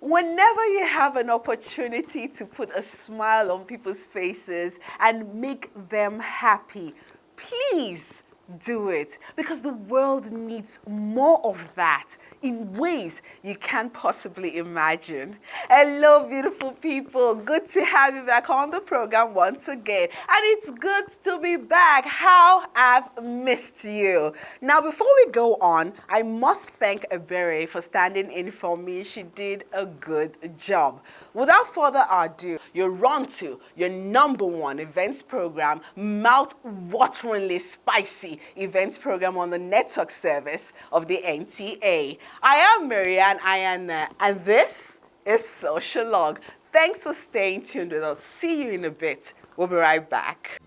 Whenever you have an opportunity to put a smile on people's faces and make them happy, please do it, because the world needs more of that in ways you can't possibly imagine. Hello, beautiful people. Good to have you back on the program once again. And it's good to be back. How I've missed you. Now, before we go on, I must thank Ebere for standing in for me. She did a good job. Without further ado, you're on to your #1 events program, mouth-wateringly spicy events program on the network service of the NTA. I am Marianne Ayana, and this is Socialogue. Thanks for staying tuned with us. See you in a bit. We'll be right back.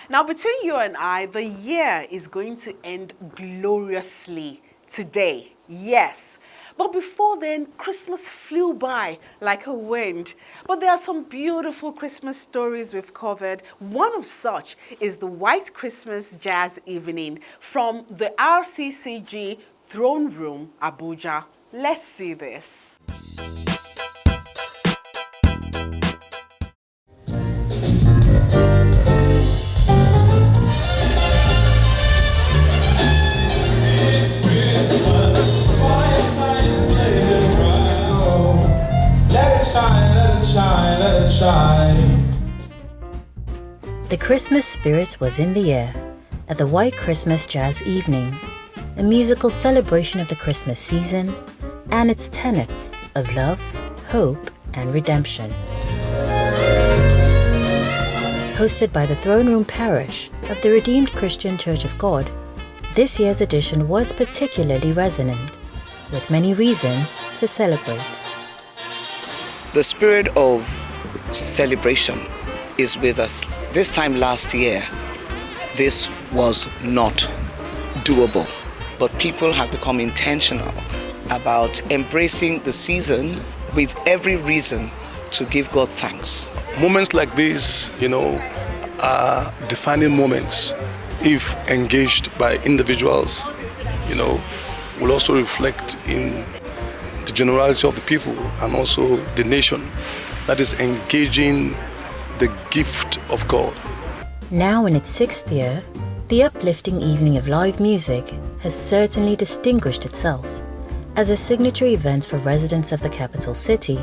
Now, between you and I, the year is going to end gloriously today. Yes. But before then, Christmas flew by like a wind. But there are some beautiful Christmas stories we've covered. One of such is the White Christmas Jazz Evening from the RCCG Throne Room, Abuja. Let's see this. The Christmas spirit was in the air at the White Christmas Jazz Evening, a musical celebration of the Christmas season and its tenets of love, hope, and redemption. Hosted by the Throne Room Parish of the Redeemed Christian Church of God, this year's edition was particularly resonant, with many reasons to celebrate. The spirit of celebration is with us. This time last year, this was not doable, but people have become intentional about embracing the season with every reason to give God thanks. Moments like this, are defining moments if engaged by individuals, will also reflect in the generality of the people and also the nation that is engaging the gift of God. Now in its 6th year, the uplifting evening of live music has certainly distinguished itself as a signature event for residents of the capital city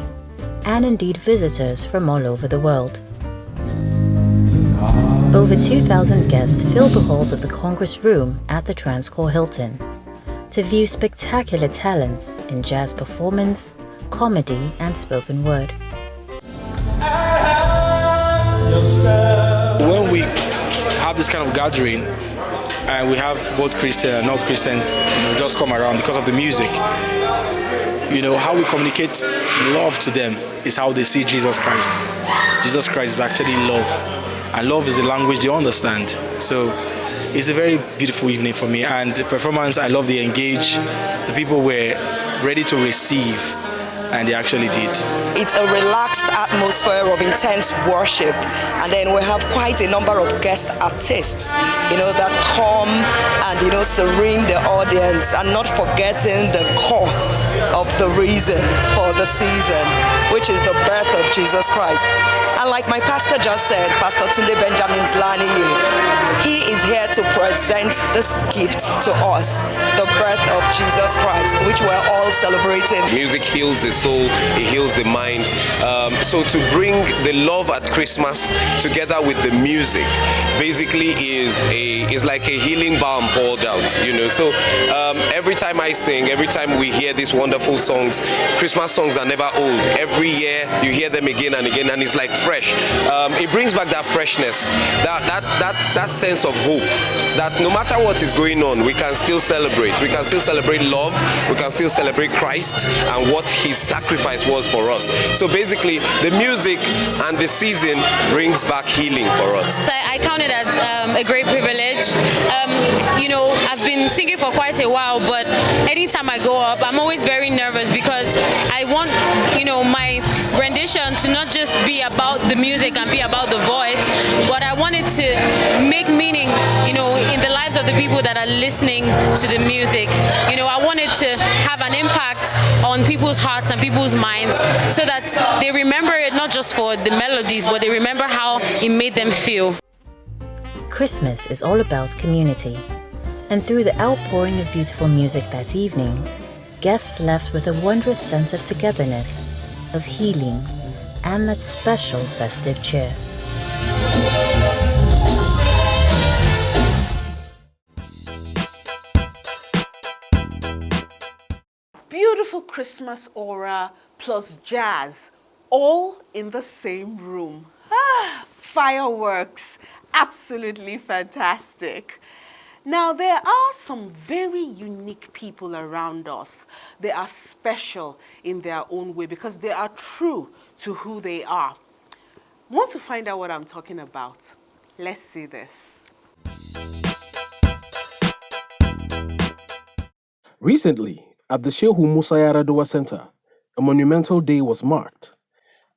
and indeed visitors from all over the world. Over 2,000 guests filled the halls of the Congress Room at the Transcorp Hilton to view spectacular talents in jazz performance, comedy, and spoken word. When we have this kind of gathering and we have both Christian and non-Christians just come around because of the music, how we communicate love to them is how they see Jesus Christ. Jesus Christ is actually love, and love is the language they understand. So it's a very beautiful evening for me, and the performance, I love the engage. The people were ready to receive, and they actually did. It's a relaxed atmosphere of intense worship, and then we have quite a number of guest artists, that come and, serene the audience, and not forgetting the core of the reason for the season, which is the birth of Jesus Christ. And like my pastor just said, Pastor Tunde Benjamin Laniye, he is here to present this gift to us, the birth of Jesus Christ, which we're all celebrating. Music heals the soul, it heals the mind. So to bring the love at Christmas together with the music basically is like a healing balm poured out, So every time I sing, every time we hear these wonderful songs, Christmas songs are never old. Every year you hear them again and again, and it's like fresh. It brings back that freshness, that sense of hope, that no matter what is going on, we can still celebrate. We can still celebrate love, we can still celebrate Christ and what his sacrifice was for us. So basically, the music and the season brings back healing for us. I count it as a great privilege. I've been singing for quite a while, but anytime I go up, I'm always very nervous because I want, my rendition to not just be about the music and be about the voice, but I want it to make meaning, in the lives of the people that are listening to the music. I want it to have an impact on people's hearts and people's minds so that they remember it not just for the melodies, but they remember how it made them feel. Christmas is all about community, and through the outpouring of beautiful music that evening, guests left with a wondrous sense of togetherness, of healing, and that special festive cheer. Beautiful Christmas aura plus jazz, all in the same room. Fireworks, absolutely fantastic. Now, there are some very unique people around us. They are special in their own way because they are true to who they are. Want to find out what I'm talking about? Let's see this. Recently, at the Shehu Musa Yar'Adua Center, a monumental day was marked,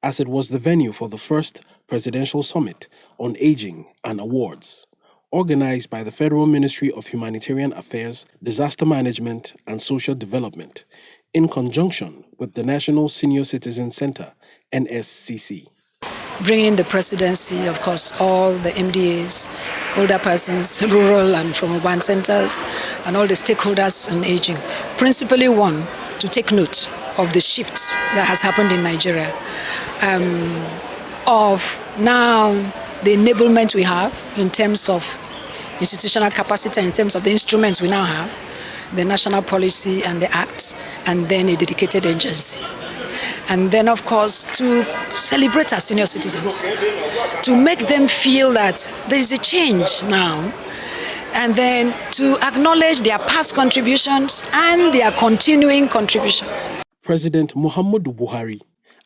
as it was the venue for the first Presidential Summit on Aging and Awards, organized by the Federal Ministry of Humanitarian Affairs, Disaster Management and Social Development, in conjunction with the National Senior Citizen Center, NSCC. Bringing the presidency, of course, all the MDAs, older persons, rural and from urban centers, and all the stakeholders in aging. Principally one, to take note of the shifts that has happened in Nigeria, of now the enablement we have in terms of institutional capacity, in terms of the instruments we now have, the national policy and the acts, and then a dedicated agency. And then, of course, to celebrate our senior citizens, to make them feel that there is a change now, and then to acknowledge their past contributions and their continuing contributions. President Muhammadu Buhari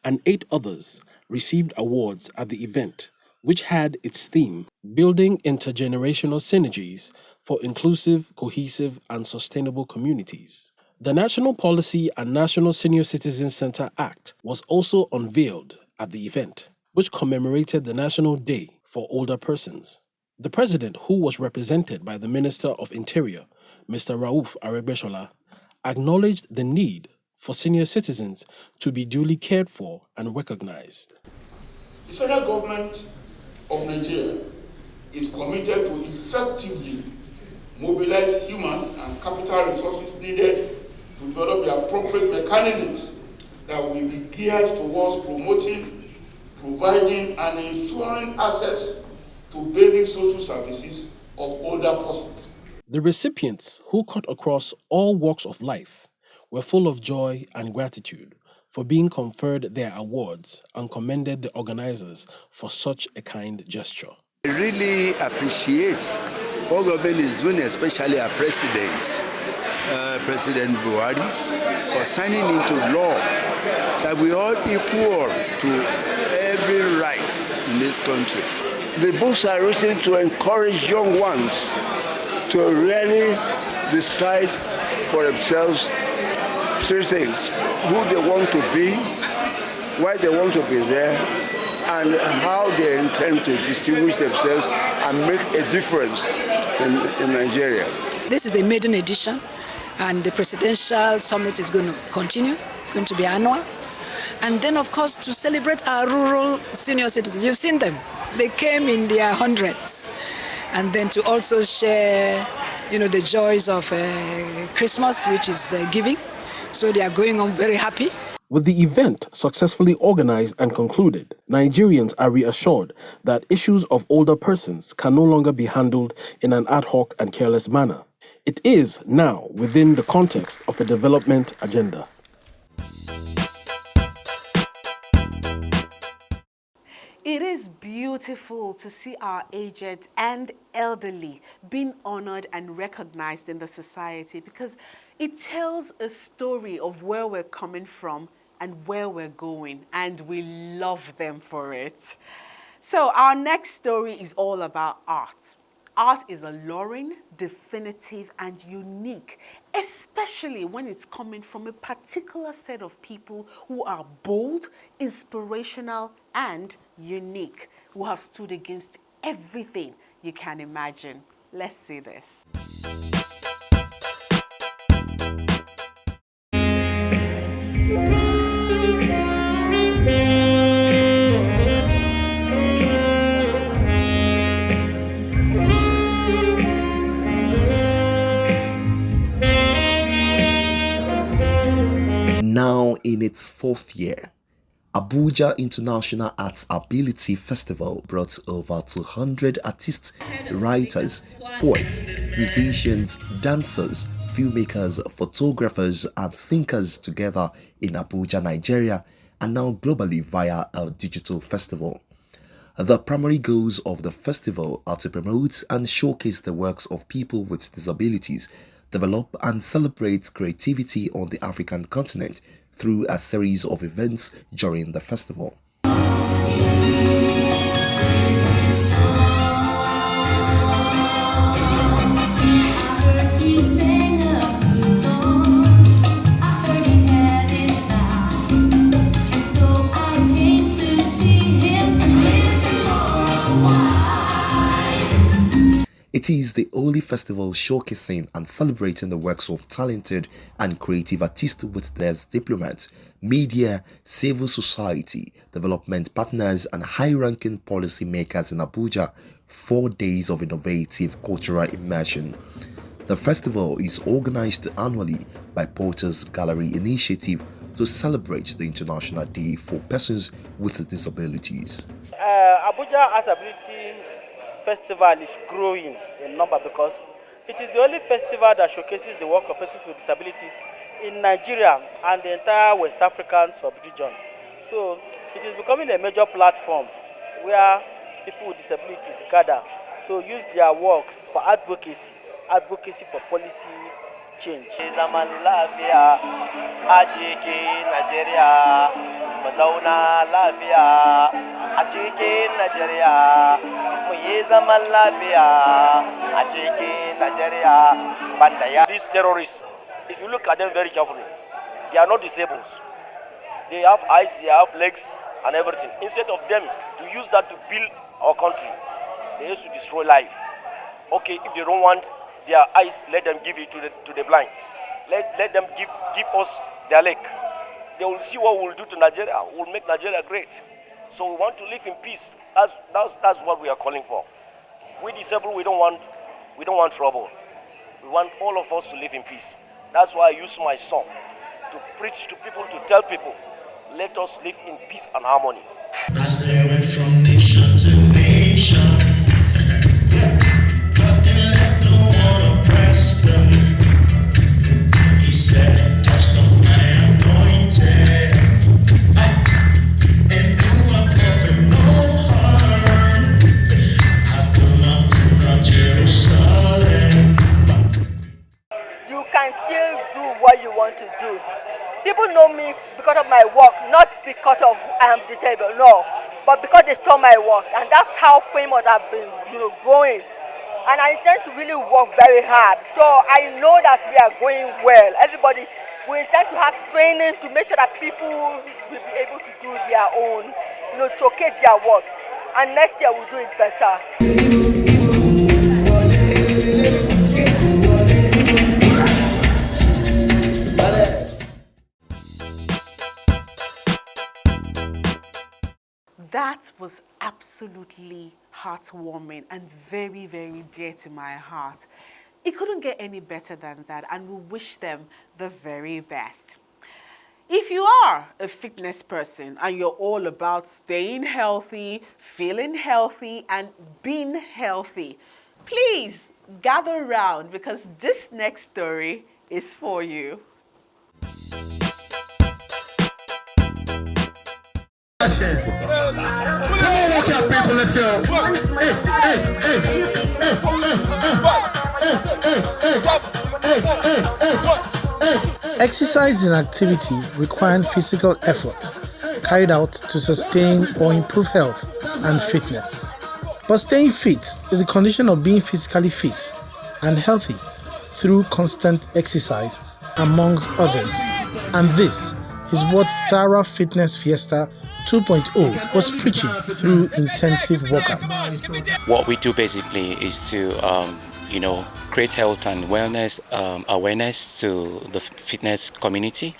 and 8 others received awards at the event, which had its theme, Building Intergenerational Synergies for Inclusive, Cohesive, and Sustainable Communities. The National Policy and National Senior Citizen Center Act was also unveiled at the event, which commemorated the National Day for Older Persons. The president, who was represented by the Minister of Interior, Mr. Rauf Aregbesola, acknowledged the need for senior citizens to be duly cared for and recognized. The federal government of Nigeria is committed to effectively mobilize human and capital resources needed to develop the appropriate mechanisms that will be geared towards promoting, providing, and ensuring access to basic social services of older persons. The recipients, who cut across all walks of life, were full of joy and gratitude for being conferred their awards and commended the organizers for such a kind gesture. I really appreciate what government is doing, especially our president, President Buhari, for signing into law that we are equal to every right in this country. The books are written to encourage young ones to really decide for themselves 3 things: who they want to be, why they want to be there, and how they intend to distinguish themselves and make a difference in Nigeria. This is a maiden edition, and the presidential summit is going to continue. It's going to be annual. And then, of course, to celebrate our rural senior citizens. You've seen them. They came in their hundreds. And then to also share, the joys of Christmas, which is giving. So they are going on very happy. With the event successfully organized and concluded, Nigerians are reassured that issues of older persons can no longer be handled in an ad hoc and careless manner. It is now within the context of a development agenda. It is beautiful to see our aged and elderly being honored and recognized in the society, because it tells a story of where we're coming from and where we're going, and we love them for it. So our next story is all about art. Art is alluring, definitive, and unique, especially when it's coming from a particular set of people who are bold, inspirational, and unique, who have stood against everything you can imagine. Let's see this. Now in its fourth year, Abuja International Arts Ability Festival brought over 200 artists, writers, poets, musicians, dancers, filmmakers, photographers and thinkers together in Abuja, Nigeria, and now globally via a digital festival. The primary goals of the festival are to promote and showcase the works of people with disabilities, develop and celebrate creativity on the African continent through a series of events during the festival. It is the only festival showcasing and celebrating the works of talented and creative artists with their diplomats, media, civil society, development partners and high-ranking policy makers in Abuja. 4 days of innovative cultural immersion. The festival is organized annually by Porter's Gallery Initiative to celebrate the International Day for Persons with Disabilities. Abuja Arts Ability Festival is growing in number because it is the only festival that showcases the work of persons with disabilities in Nigeria and the entire West African sub-region. So it is becoming a major platform where people with disabilities gather to use their works for advocacy for policy change. These terrorists, if you look at them very carefully, they are not disabled. They have eyes, they have legs and everything. Instead of them to use that to build our country, they used to destroy life. Okay, if they don't want their eyes, let them give it to the blind. Let them give us their leg. They will see what we'll do to Nigeria. We'll make Nigeria great. So we want to live in peace. That's what we are calling for. We disabled, we don't want trouble. We want all of us to live in peace. That's why I use my song to preach to people, to tell people, let us live in peace and harmony. As they went from nation to nation, God didn't let no one oppress them. He said, touch not my anointed, and do my prophet no harm. I've come up from Jerusalem. You can still do what you want to do. People know me because of my work, not because of I am disabled, no, but because they saw my work, and that's how famous I've been, growing. And I intend to really work very hard. So I know that we are going well. Everybody, we intend to have training to make sure that people will be able to do their own, showcase their work. And next year we'll do it better. That was absolutely heartwarming and very, very dear to my heart. It couldn't get any better than that, and we wish them the very best. If you are a fitness person and you're all about staying healthy, feeling healthy, and being healthy, please gather around because this next story is for you. Come on, walk out, people, let's go. Exercise is an activity requiring physical effort carried out to sustain or improve health and fitness. But staying fit is a condition of being physically fit and healthy through constant exercise, amongst others. And this is what Thara Fitness Fiesta 2.0 was preaching through intensive workouts. What we do basically is to, create health and wellness awareness to the fitness community,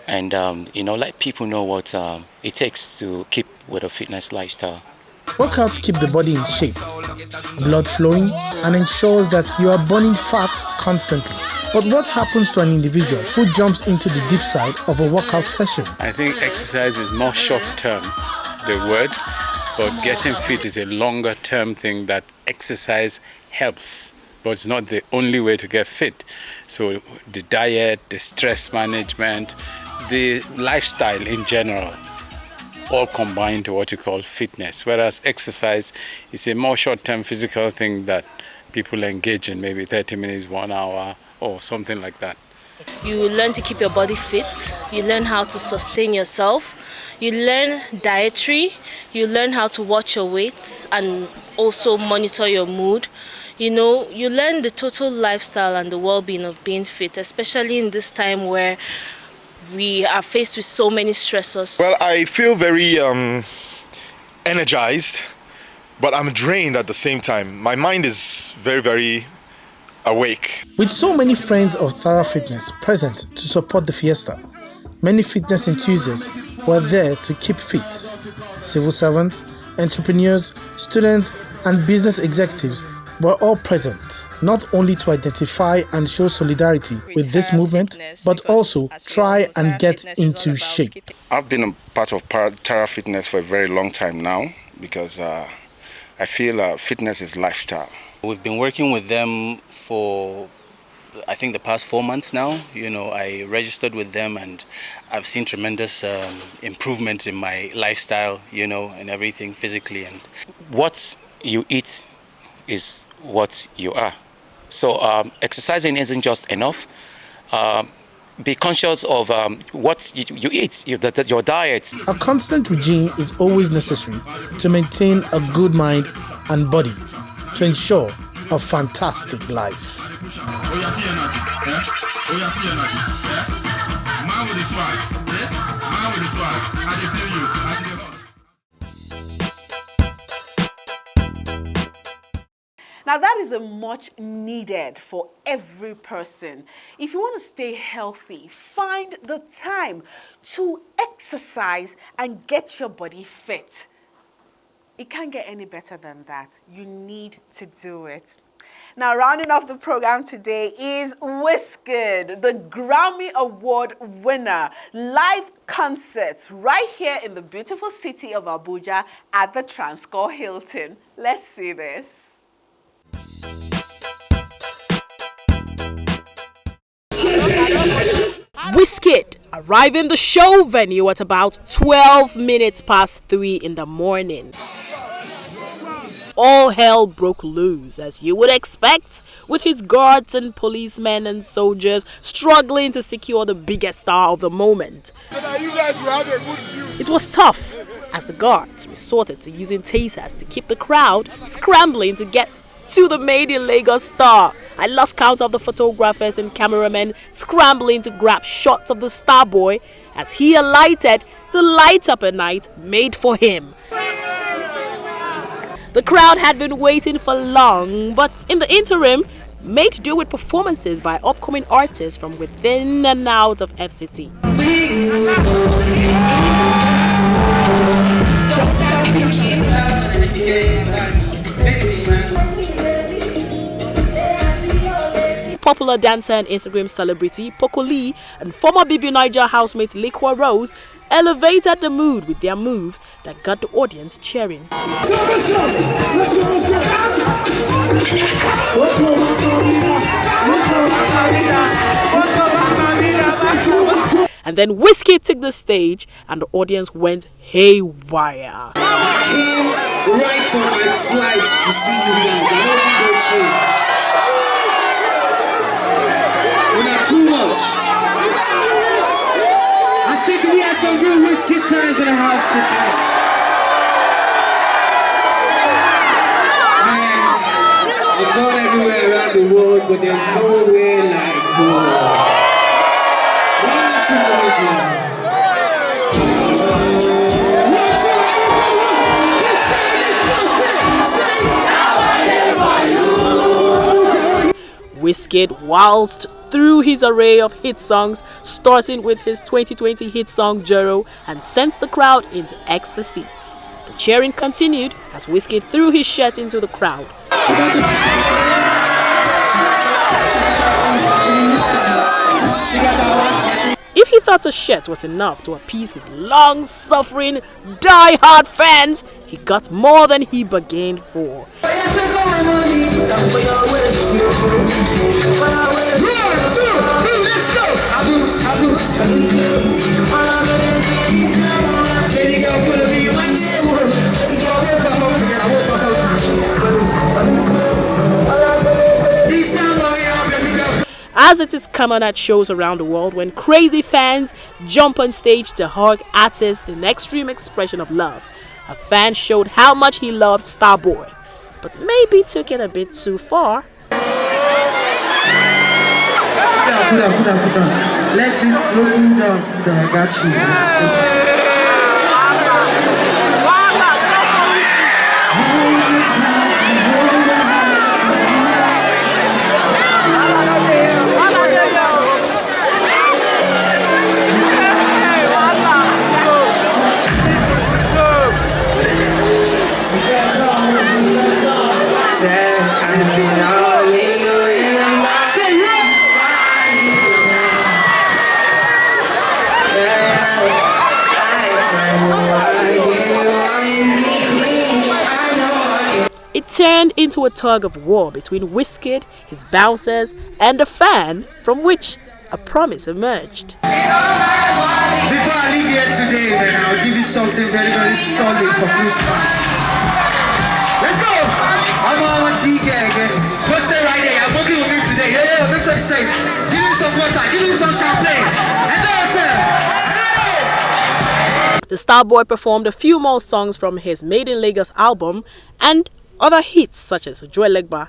and let people know what it takes to keep with a fitness lifestyle. Workouts keep the body in shape, blood flowing, and ensures that you are burning fat constantly. But what happens to an individual who jumps into the deep side of a workout session? I think exercise is more short-term, the word, but getting fit is a longer-term thing that exercise helps. But it's not the only way to get fit. So the diet, the stress management, the lifestyle in general, all combined to what you call fitness. Whereas exercise is a more short-term physical thing that people engage in, maybe 30 minutes, 1 hour, or something like that. You learn to keep your body fit. You learn how to sustain yourself. You learn dietary. You learn how to watch your weight and also monitor your mood. You know, you learn the total lifestyle and the well-being of being fit, especially in this time where we are faced with so many stressors. Well, I feel very energized, but I'm drained at the same time. My mind is very, very awake. With so many friends of Thorough Fitness present to support the fiesta, many fitness enthusiasts were there to keep fit. Civil servants, entrepreneurs, students, and business executives were all present, not only to identify and show solidarity with this movement, but also try and get into shape. I've been a part of Thorough Fitness for a very long time now because I feel fitness is lifestyle. We've been working with them for, I think, the past 4 months now. You know, I registered with them and I've seen tremendous improvements in my lifestyle, you know, and everything physically. And what you eat is what you are. So exercising isn't just enough. Be conscious of what you eat, your diet. A constant regime is always necessary to maintain a good mind and body to ensure a fantastic life. Now that is a much needed for every person. If you want to stay healthy, find the time to exercise and get your body fit. It can't get any better than that. You need to do it. Now, rounding off the program today is Wizkid, the Grammy Award winner. Live concerts right here in the beautiful city of Abuja at the Transcorp Hilton. Let's see this. Wizkid arriving the show venue at about 12 minutes past 3 in the morning. All hell broke loose, as you would expect, with his guards and policemen and soldiers struggling to secure the biggest star of the moment. It was tough, as the guards resorted to using tasers to keep the crowd scrambling to get to the Made in Lagos star. I lost count of the photographers and cameramen scrambling to grab shots of the star boy as he alighted to light up a night made for him. The crowd had been waiting for long, but in the interim, made do with performances by upcoming artists from within and out of FCT. Popular dancer and Instagram celebrity Poco Lee and former BB Niger housemate Lekwa Rose elevated the mood with their moves that got the audience cheering. And then Wizkid took the stage and the audience went haywire. I came right from my flight to see you guys. I don't think go through. We're not too much. I think we have some real Wizkid fans in the house tonight. Man, I've gone everywhere around the world, but there's nowhere like home. One nation for me tonight. Wizkid waltzed through his array of hit songs, starting with his 2020 hit song Jero, and sent the crowd into ecstasy. The cheering continued as Wizkid threw his shirt into the crowd. thought a shirt was enough to appease his long-suffering, die-hard fans, he got more than he bargained for. As it is common at shows around the world when crazy fans jump on stage to hug artists in extreme expression of love, a fan showed how much he loved Starboy, but maybe took it a bit too far. Put down. Let it go down. I got you. It turned into a tug of war between Wizkid, his bouncers, and the fan, from which a promise emerged. Before I leave here today, man, I'll give you something very, very solid for Christmas. Let's go! I'm on see again. Go stay right there. You're working with me today. Yeah, make sure it's safe. Give him some water. Give him some champagne. Enjoy yourself. The Starboy performed a few more songs from his Made in Lagos album and other hits such as Joel Legba.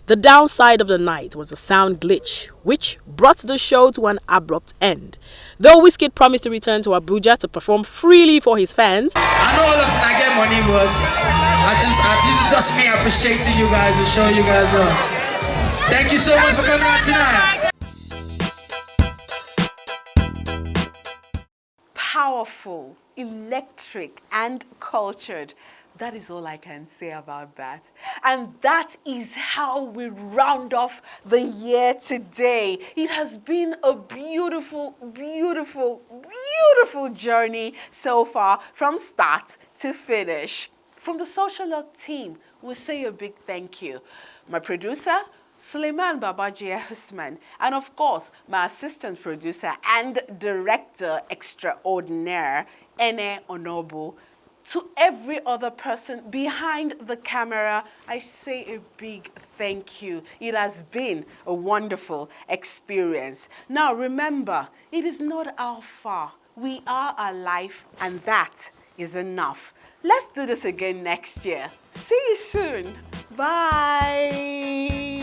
The downside of the night was the sound glitch, which brought the show to an abrupt end. Though Wizkid promised to return to Abuja to perform freely for his fans, I know all of you get money, but this is just me appreciating you guys and showing you guys love. Thank you so much for coming out tonight. Powerful, electric, and cultured. That is all I can say about that. And that is how we round off the year today. It has been a beautiful, beautiful, beautiful journey so far from start to finish. From the Socialogue team, we'll say a big thank you. My producer, Suleiman Babaji Husman, and of course, my assistant producer and director extraordinaire, Ene Onobu. To every other person behind the camera, I say a big thank you. It has been a wonderful experience. Now remember, it is not how far. We are alive, and that is enough. Let's do this again next year. See you soon. Bye.